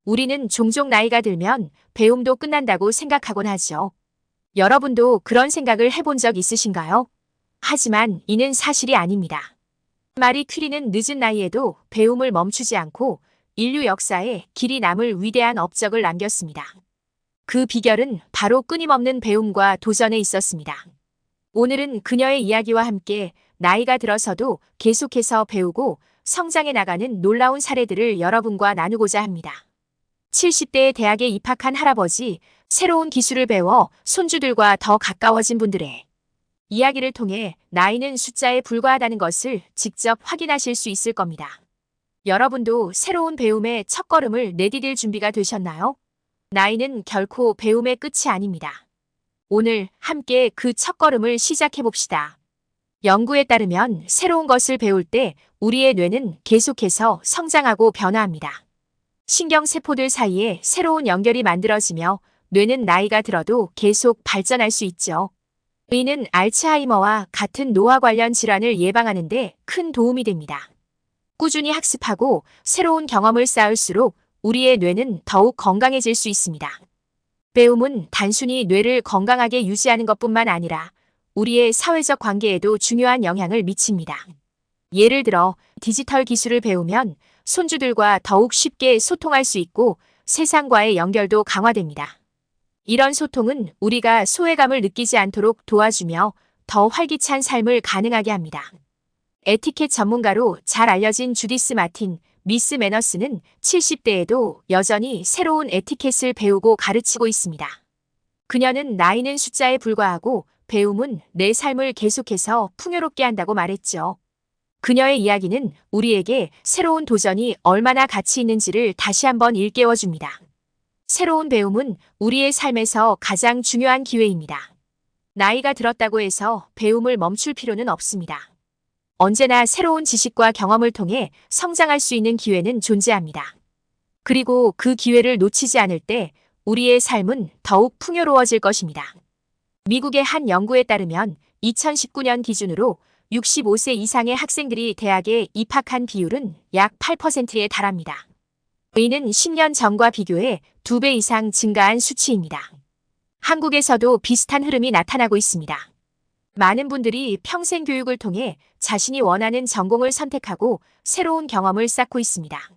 우리는 종종 나이가 들면 배움도 끝난다고 생각하곤 하죠. 여러분도 그런 생각을 해본 적 있으신가요? 하지만 이는 사실이 아닙니다. 마리 퀴리는 늦은 나이에도 배움을 멈추지 않고 인류 역사에 길이 남을 위대한 업적을 남겼습니다. 그 비결은 바로 끊임없는 배움과 도전에 있었습니다. 오늘은 그녀의 이야기와 함께 나이가 들어서도 계속해서 배우고 성장해 나가는 놀라운 사례들을 여러분과 나누고자 합니다. 70대에 대학에 입학한 할아버지, 새로운 기술을 배워 손주들과 더 가까워진 분들의 이야기를 통해 나이는 숫자에 불과하다는 것을 직접 확인하실 수 있을 겁니다. 여러분도 새로운 배움의 첫걸음을 내디딜 준비가 되셨나요? 나이는 결코 배움의 끝이 아닙니다. 오늘 함께 그 첫걸음을 시작해 봅시다. 연구에 따르면 새로운 것을 배울 때 우리의 뇌는 계속해서 성장하고 변화합니다. 신경세포들 사이에 새로운 연결이 만들어지며 뇌는 나이가 들어도 계속 발전할 수 있죠. 이는 알츠하이머와 같은 노화 관련 질환을 예방하는 데 큰 도움이 됩니다. 꾸준히 학습하고 새로운 경험을 쌓을수록 우리의 뇌는 더욱 건강해질 수 있습니다. 배움은 단순히 뇌를 건강하게 유지하는 것뿐만 아니라 우리의 사회적 관계에도 중요한 영향을 미칩니다. 예를 들어 디지털 기술을 배우면 손주들과 더욱 쉽게 소통할 수 있고 세상과의 연결도 강화됩니다. 이런 소통은 우리가 소외감을 느끼지 않도록 도와주며 더 활기찬 삶을 가능하게 합니다. 에티켓 전문가로 잘 알려진 주디스 마틴, 미스 매너스는 70대에도 여전히 새로운 에티켓을 배우고 가르치고 있습니다. 그녀는 나이는 숫자에 불과하고 배움은 내 삶을 계속해서 풍요롭게 한다고 말했죠. 그녀의 이야기는 우리에게 새로운 도전이 얼마나 가치 있는지를 다시 한번 일깨워줍니다. 새로운 배움은 우리의 삶에서 가장 중요한 기회입니다. 나이가 들었다고 해서 배움을 멈출 필요는 없습니다. 언제나 새로운 지식과 경험을 통해 성장할 수 있는 기회는 존재합니다. 그리고 그 기회를 놓치지 않을 때 우리의 삶은 더욱 풍요로워질 것입니다. 미국의 한 연구에 따르면 2019년 기준으로 65세 이상의 학생들이 대학에 입학한 비율은 약 8%에 달합니다. 이는 10년 전과 비교해 2배 이상 증가한 수치입니다. 한국에서도 비슷한 흐름이 나타나고 있습니다. 많은 분들이 평생 교육을 통해 자신이 원하는 전공을 선택하고 새로운 경험을 쌓고 있습니다.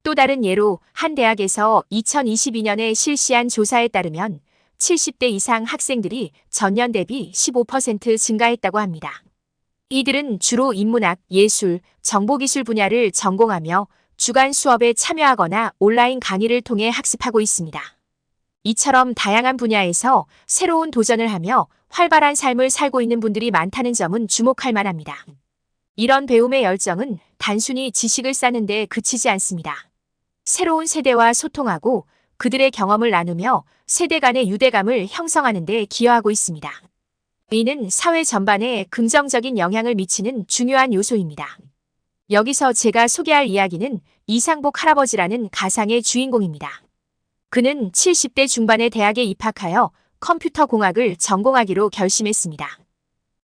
또 다른 예로 한 대학에서 2022년에 실시한 조사에 따르면 70대 이상 학생들이 전년 대비 15% 증가했다고 합니다. 이들은 주로 인문학, 예술, 정보기술 분야를 전공하며 주간 수업에 참여하거나 온라인 강의를 통해 학습하고 있습니다. 이처럼 다양한 분야에서 새로운 도전을 하며 활발한 삶을 살고 있는 분들이 많다는 점은 주목할 만합니다. 이런 배움의 열정은 단순히 지식을 쌓는 데 그치지 않습니다. 새로운 세대와 소통하고 그들의 경험을 나누며 세대 간의 유대감을 형성하는 데 기여하고 있습니다. 이는 사회 전반에 긍정적인 영향을 미치는 중요한 요소입니다. 여기서 제가 소개할 이야기는 이상복 할아버지라는 가상의 주인공입니다. 그는 70대 중반에 대학에 입학하여 컴퓨터 공학을 전공하기로 결심했습니다.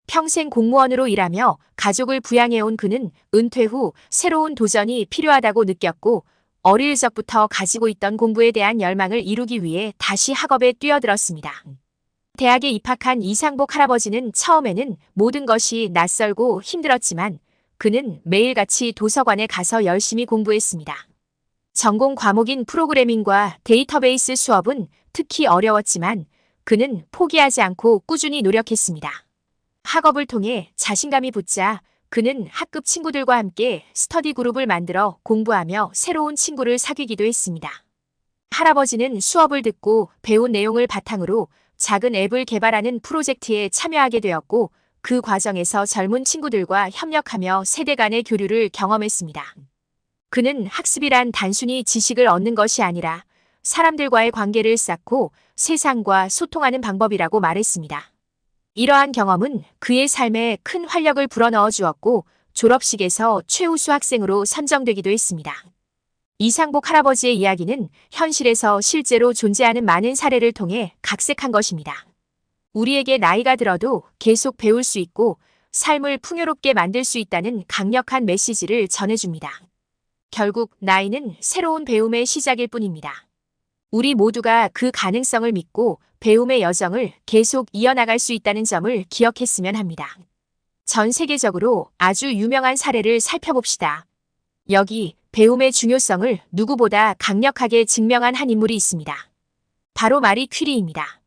평생 공무원으로 일하며 가족을 부양해온 그는 은퇴 후 새로운 도전이 필요하다고 느꼈고 어릴 적부터 가지고 있던 공부에 대한 열망을 이루기 위해 다시 학업에 뛰어들었습니다. 대학에 입학한 이상복 할아버지는 처음에는 모든 것이 낯설고 힘들었지만 그는 매일같이 도서관에 가서 열심히 공부했습니다. 전공 과목인 프로그래밍과 데이터베이스 수업은 특히 어려웠지만 그는 포기하지 않고 꾸준히 노력했습니다. 학업을 통해 자신감이 붙자 그는 학급 친구들과 함께 스터디 그룹을 만들어 공부하며 새로운 친구를 사귀기도 했습니다. 할아버지는 수업을 듣고 배운 내용을 바탕으로 작은 앱을 개발하는 프로젝트에 참여하게 되었고 그 과정에서 젊은 친구들과 협력하며 세대 간의 교류를 경험했습니다. 그는 학습이란 단순히 지식을 얻는 것이 아니라 사람들과의 관계를 쌓고 세상과 소통하는 방법이라고 말했습니다. 이러한 경험은 그의 삶에 큰 활력을 불어넣어 주었고 졸업식에서 최우수 학생으로 선정되기도 했습니다. 이상복 할아버지의 이야기는 현실에서 실제로 존재하는 많은 사례를 통해 각색한 것입니다. 우리에게 나이가 들어도 계속 배울 수 있고 삶을 풍요롭게 만들 수 있다는 강력한 메시지를 전해줍니다. 결국 나이는 새로운 배움의 시작일 뿐입니다. 우리 모두가 그 가능성을 믿고 배움의 여정을 계속 이어나갈 수 있다는 점을 기억했으면 합니다. 전 세계적으로 아주 유명한 사례를 살펴봅시다. 여기 배움의 중요성을 누구보다 강력하게 증명한 한 인물이 있습니다. 바로 마리 퀴리입니다.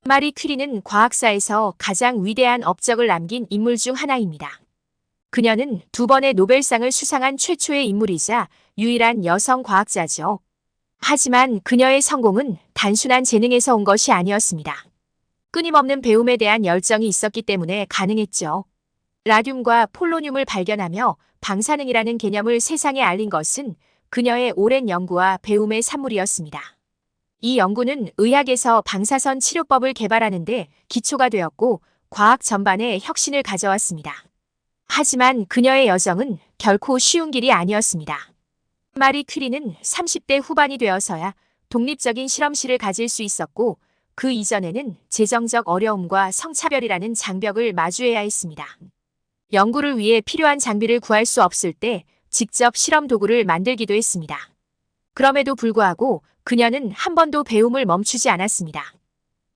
마리 퀴리는 과학사에서 가장 위대한 업적을 남긴 인물 중 하나입니다. 그녀는 2번의 노벨상을 수상한 최초의 인물이자 유일한 여성 과학자죠. 하지만 그녀의 성공은 단순한 재능에서 온 것이 아니었습니다. 끊임없는 배움에 대한 열정이 있었기 때문에 가능했죠. 라듐과 폴로늄을 발견하며 방사능이라는 개념을 세상에 알린 것은 그녀의 오랜 연구와 배움의 산물이었습니다. 이 연구는 의학에서 방사선 치료법을 개발하는 데 기초가 되었고 과학 전반에 혁신을 가져왔습니다. 하지만 그녀의 여정은 결코 쉬운 길이 아니었습니다. 마리 퀴리는 30대 후반이 되어서야 독립적인 실험실을 가질 수 있었고 그 이전에는 재정적 어려움과 성차별이라는 장벽을 마주해야 했습니다. 연구를 위해 필요한 장비를 구할 수 없을 때 직접 실험 도구를 만들기도 했습니다. 그럼에도 불구하고 그녀는 한 번도 배움을 멈추지 않았습니다.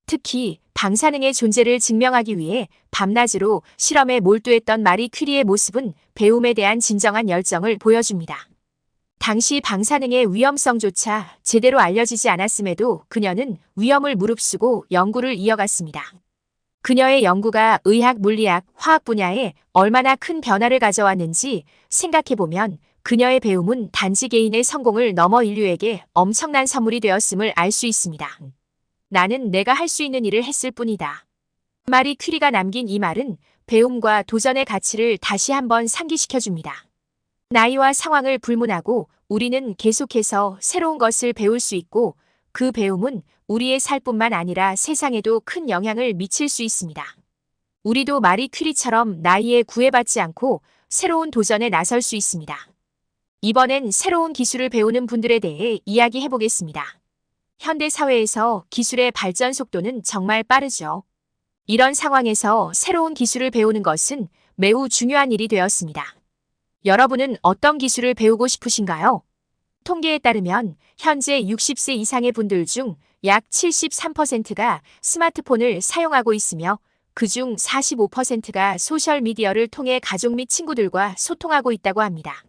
특히 방사능의 존재를 증명하기 위해 밤낮으로 실험에 몰두했던 마리 퀴리의 모습은 배움에 대한 진정한 열정을 보여줍니다. 당시 방사능의 위험성조차 제대로 알려지지 않았음에도 그녀는 위험을 무릅쓰고 연구를 이어갔습니다. 그녀의 연구가 의학, 물리학, 화학 분야에 얼마나 큰 변화를 가져왔는지 생각해보면 그녀의 배움은 단지 개인의 성공을 넘어 인류에게 엄청난 선물이 되었음을 알 수 있습니다. 나는 내가 할 수 있는 일을 했을 뿐이다. 마리 퀴리가 남긴 이 말은 배움과 도전의 가치를 다시 한번 상기시켜줍니다. 나이와 상황을 불문하고 우리는 계속해서 새로운 것을 배울 수 있고 그 배움은 우리의 삶뿐만 아니라 세상에도 큰 영향을 미칠 수 있습니다. 우리도 마리 퀴리처럼 나이에 구애받지 않고 새로운 도전에 나설 수 있습니다. 이번엔 새로운 기술을 배우는 분들에 대해 이야기해 보겠습니다. 현대 사회에서 기술의 발전 속도는 정말 빠르죠. 이런 상황에서 새로운 기술을 배우는 것은 매우 중요한 일이 되었습니다. 여러분은 어떤 기술을 배우고 싶으신가요? 통계에 따르면 현재 60세 이상의 분들 중 약 73%가 스마트폰을 사용하고 있으며 그중 45%가 소셜미디어를 통해 가족 및 친구들과 소통하고 있다고 합니다.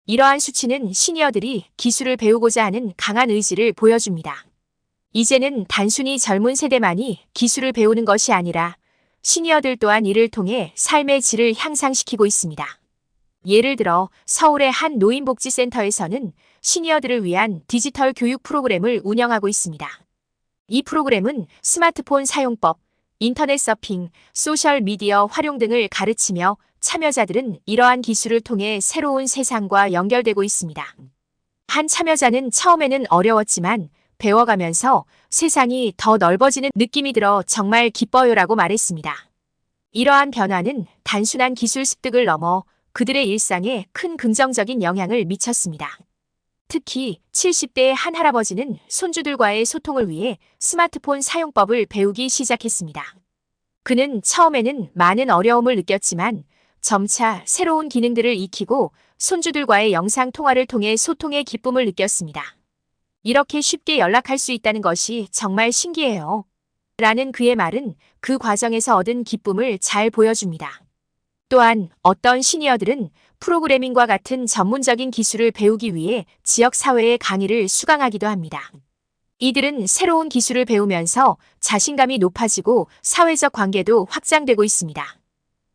이러한 수치는 시니어들이 기술을 배우고자 하는 강한 의지를 보여줍니다. 이제는 단순히 젊은 세대만이 기술을 배우는 것이 아니라 시니어들 또한 이를 통해 삶의 질을 향상시키고 있습니다. 예를 들어 서울의 한 노인복지센터에서는 시니어들을 위한 디지털 교육 프로그램을 운영하고 있습니다. 이 프로그램은 스마트폰 사용법, 인터넷 서핑, 소셜미디어 활용 등을 가르치며 참여자들은 이러한 기술을 통해 새로운 세상과 연결되고 있습니다. 한 참여자는 처음에는 어려웠지만 배워가면서 세상이 더 넓어지는 느낌이 들어 정말 기뻐요라고 말했습니다. 이러한 변화는 단순한 기술 습득을 넘어 그들의 일상에 큰 긍정적인 영향을 미쳤습니다. 특히 70대의 한 할아버지는 손주들과의 소통을 위해 스마트폰 사용법을 배우기 시작했습니다. 그는 처음에는 많은 어려움을 느꼈지만 점차 새로운 기능들을 익히고 손주들과의 영상 통화를 통해 소통의 기쁨을 느꼈습니다. 이렇게 쉽게 연락할 수 있다는 것이 정말 신기해요. 라는 그의 말은 그 과정에서 얻은 기쁨을 잘 보여줍니다. 또한 어떤 시니어들은 프로그래밍과 같은 전문적인 기술을 배우기 위해 지역사회의 강의를 수강하기도 합니다. 이들은 새로운 기술을 배우면서 자신감이 높아지고 사회적 관계도 확장되고 있습니다.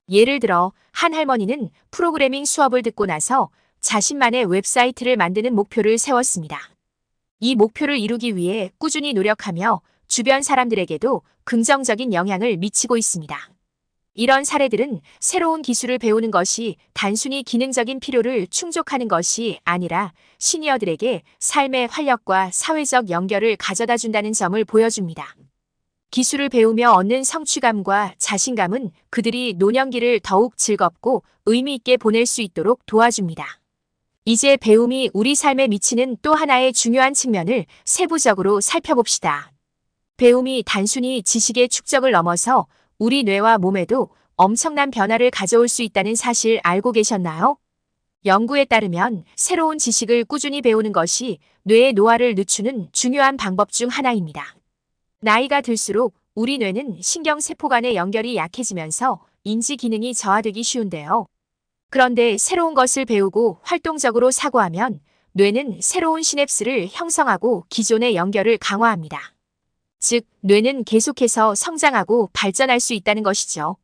예를 들어 한 할머니는 프로그래밍 수업을 듣고 나서 자신만의 웹사이트를 만드는 목표를 세웠습니다. 이 목표를 이루기 위해 꾸준히 노력하며 주변 사람들에게도 긍정적인 영향을 미치고 있습니다. 이런 사례들은 새로운 기술을 배우는 것이 단순히 기능적인 필요를 충족하는 것이 아니라 시니어들에게 삶의 활력과 사회적 연결을 가져다 준다는 점을 보여줍니다. 기술을 배우며 얻는 성취감과 자신감은 그들이 노년기를 더욱 즐겁고 의미 있게 보낼 수 있도록 도와줍니다. 이제 배움이 우리 삶에 미치는 또 하나의 중요한 측면을 세부적으로 살펴봅시다. 배움이 단순히 지식의 축적을 넘어서 우리 뇌와 몸에도 엄청난 변화를 가져올 수 있다는 사실 알고 계셨나요? 연구에 따르면 새로운 지식을 꾸준히 배우는 것이 뇌의 노화를 늦추는 중요한 방법 중 하나입니다. 나이가 들수록 우리 뇌는 신경세포 간의 연결이 약해지면서 인지 기능이 저하되기 쉬운데요. 그런데 새로운 것을 배우고 활동적으로 사고하면 뇌는 새로운 시냅스를 형성하고 기존의 연결을 강화합니다. 즉, 뇌는 계속해서 성장하고 발전할 수 있다는 것이죠.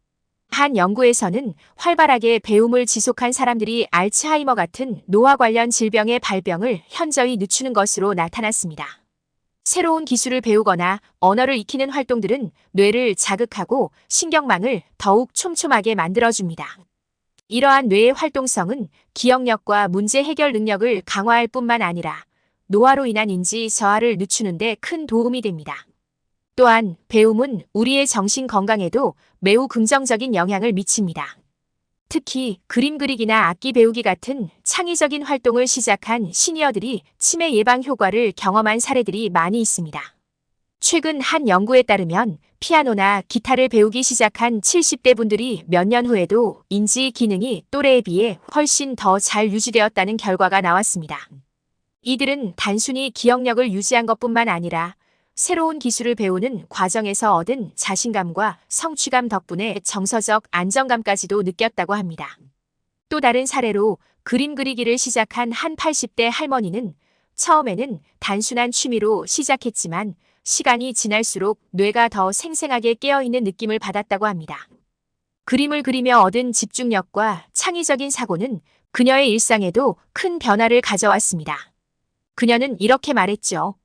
한 연구에서는 활발하게 배움을 지속한 사람들이 알츠하이머 같은 노화 관련 질병의 발병을 현저히 늦추는 것으로 나타났습니다. 새로운 기술을 배우거나 언어를 익히는 활동들은 뇌를 자극하고 신경망을 더욱 촘촘하게 만들어줍니다. 이러한 뇌의 활동성은 기억력과 문제 해결 능력을 강화할 뿐만 아니라 노화로 인한 인지 저하를 늦추는 데 큰 도움이 됩니다. 또한 배움은 우리의 정신 건강에도 매우 긍정적인 영향을 미칩니다. 특히 그림 그리기나 악기 배우기 같은 창의적인 활동을 시작한 시니어들이 치매 예방 효과를 경험한 사례들이 많이 있습니다. 최근 한 연구에 따르면 피아노나 기타를 배우기 시작한 70대 분들이 몇 년 후에도 인지 기능이 또래에 비해 훨씬 더 잘 유지되었다는 결과가 나왔습니다. 이들은 단순히 기억력을 유지한 것뿐만 아니라 새로운 기술을 배우는 과정에서 얻은 자신감과 성취감 덕분에 정서적 안정감까지도 느꼈다고 합니다. 또 다른 사례로 그림 그리기를 시작한 한 80대 할머니는 처음에는 단순한 취미로 시작했지만 시간이 지날수록 뇌가 더 생생하게 깨어있는 느낌을 받았다고 합니다. 그림을 그리며 얻은 집중력과 창의적인 사고는 그녀의 일상에도 큰 변화를 가져왔습니다. 그녀는 이렇게 말했죠.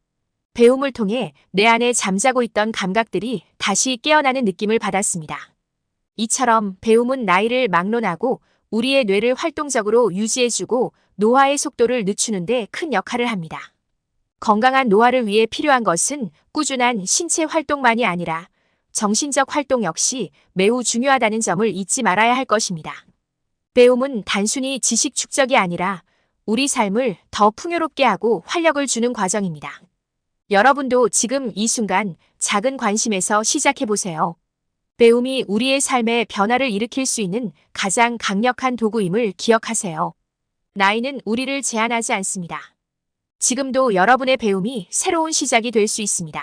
배움을 통해 내 안에 잠자고 있던 감각들이 다시 깨어나는 느낌을 받았습니다. 이처럼 배움은 나이를 막론하고 우리의 뇌를 활동적으로 유지해주고 노화의 속도를 늦추는 데 큰 역할을 합니다. 건강한 노화를 위해 필요한 것은 꾸준한 신체 활동만이 아니라 정신적 활동 역시 매우 중요하다는 점을 잊지 말아야 할 것입니다. 배움은 단순히 지식 축적이 아니라 우리 삶을 더 풍요롭게 하고 활력을 주는 과정입니다. 여러분도 지금 이 순간 작은 관심에서 시작해보세요. 배움이 우리의 삶에 변화를 일으킬 수 있는 가장 강력한 도구임을 기억하세요. 나이는 우리를 제한하지 않습니다. 지금도 여러분의 배움이 새로운 시작이 될 수 있습니다.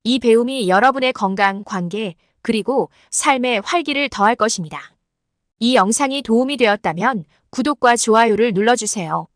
이 배움이 여러분의 건강, 관계, 그리고 삶에 활기를 더할 것입니다. 이 영상이 도움이 되었다면 구독과 좋아요를 눌러주세요.